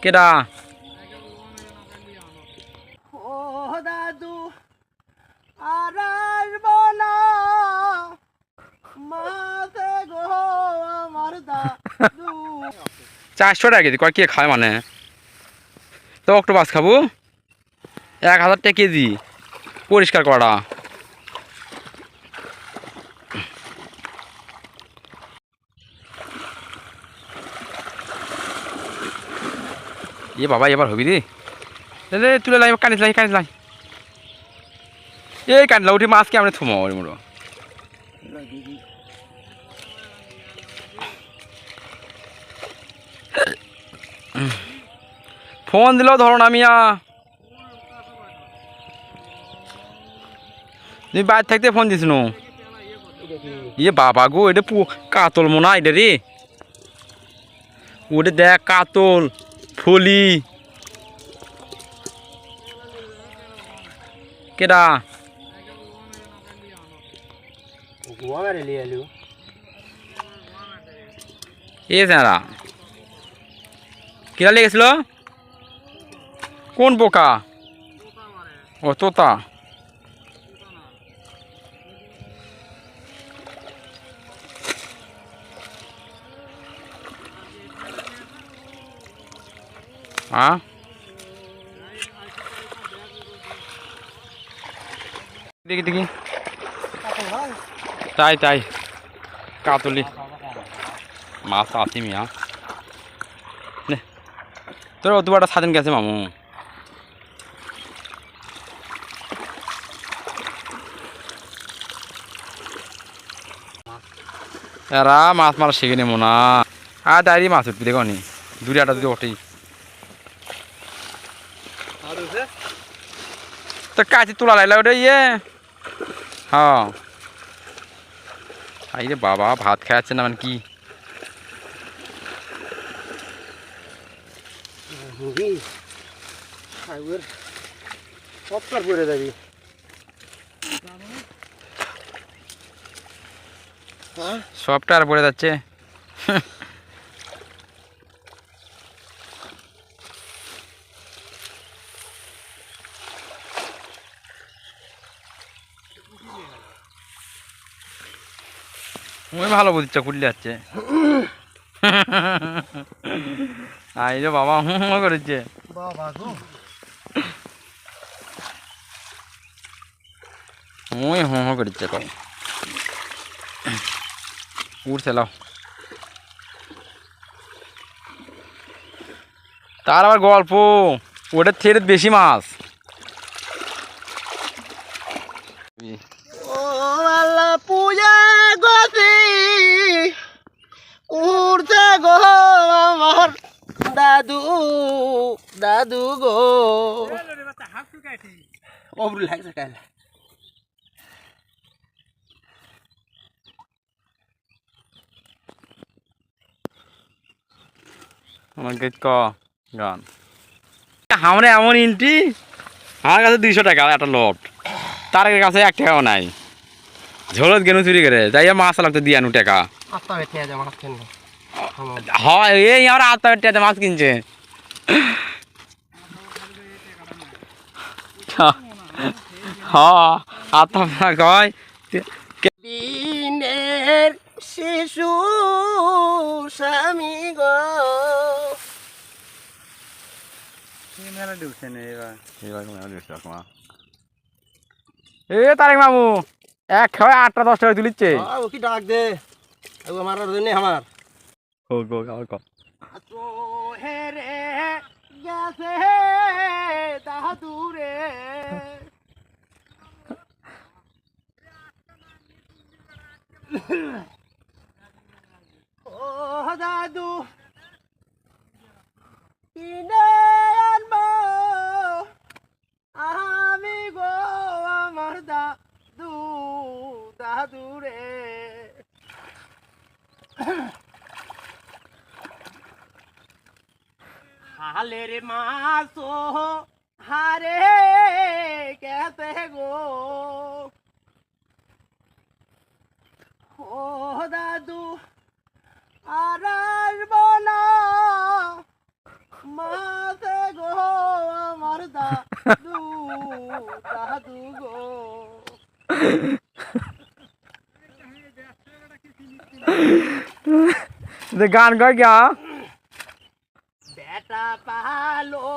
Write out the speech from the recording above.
কেডা? ও দাদু আর আসবো না মাঝে গো আমার দাদু। 400 টাকা কেজি কয় কে খায় মানে? তো অক্টোপাস খাবো 1000 টাকা কেজি পরিষ্কার করা। এ বাবা এবার হবি রে তুলে লাই কানিস লাই এই কানলা উঠে মাছ কে আমরা থুমো ওর মুড়ো ফোন দিলেও ধরো না মিয়া, তুমি বাইরে থাকতে ফোন দিস নো। ইয়ে বাবা গো এটা কাতল মনে হয় এটা রে, ওটা দেখ কাতল ফলি। কেডা? এ স্যারা কেডা লেগেছিল? কোন পোকা? ও তোতা। হ্যাঁ দেখি দেখি তাই কাতলি মাছ আছে মিয়া। তোর দুবারটা স্বাধীন গেছে মামু। এরা মাছ মারা শিখে নেবো না আর ডায়েরি মাছ উঠবি দেখো নি দূরে আটা যদি ওঠেই তো কাছে তোলা লাগলা ওটা ইয়ে। হ্যাঁ রে বাবা ভাত খাওয়াচ্ছে না মানে কি সবটা আর পড়ে যাচ্ছে। ওই ভালো বুঝছে কুড়লে যাচ্ছে। আই রে বাবা হুঁ করেছে ওই হুঁ করেছে কয় উঠছে লাও। তার আবার গল্প ওটার থেকে বেশি মাছ। ও আল্লাহ পূজা গতি উড়ছে গো আমার দাদু দাদু গো অবরুল লাগছে কাল আমার গীত ক গান আমরা এমন ইন্টি আমার কাছে 200 টাকা একটা লট, তার কাছে 1 টাকাও নাই। ঝোলত গেনু চুরি করে যাই মাছ লাগতো দিয়ে আনু টাকা। হয় এই আমার আত্মা মাছ কিনছে। হ্যাঁ আত্মা কয় দিনের শিশু স্বামী গো এ তারেক মামু এক খাওয়ায় 8টা 10 টাকা তুলিচ্ছে। ও কি ডাক দে আমার জন্য আমার হেরে গেছে দাদুরে ও দাদু কিনে আনবো আমি গো আমার দাদু দাদুরে হালের মাছ হারে কেতে গো ও দাদু আর আসবো না মা গান কয় গা বেটা পালো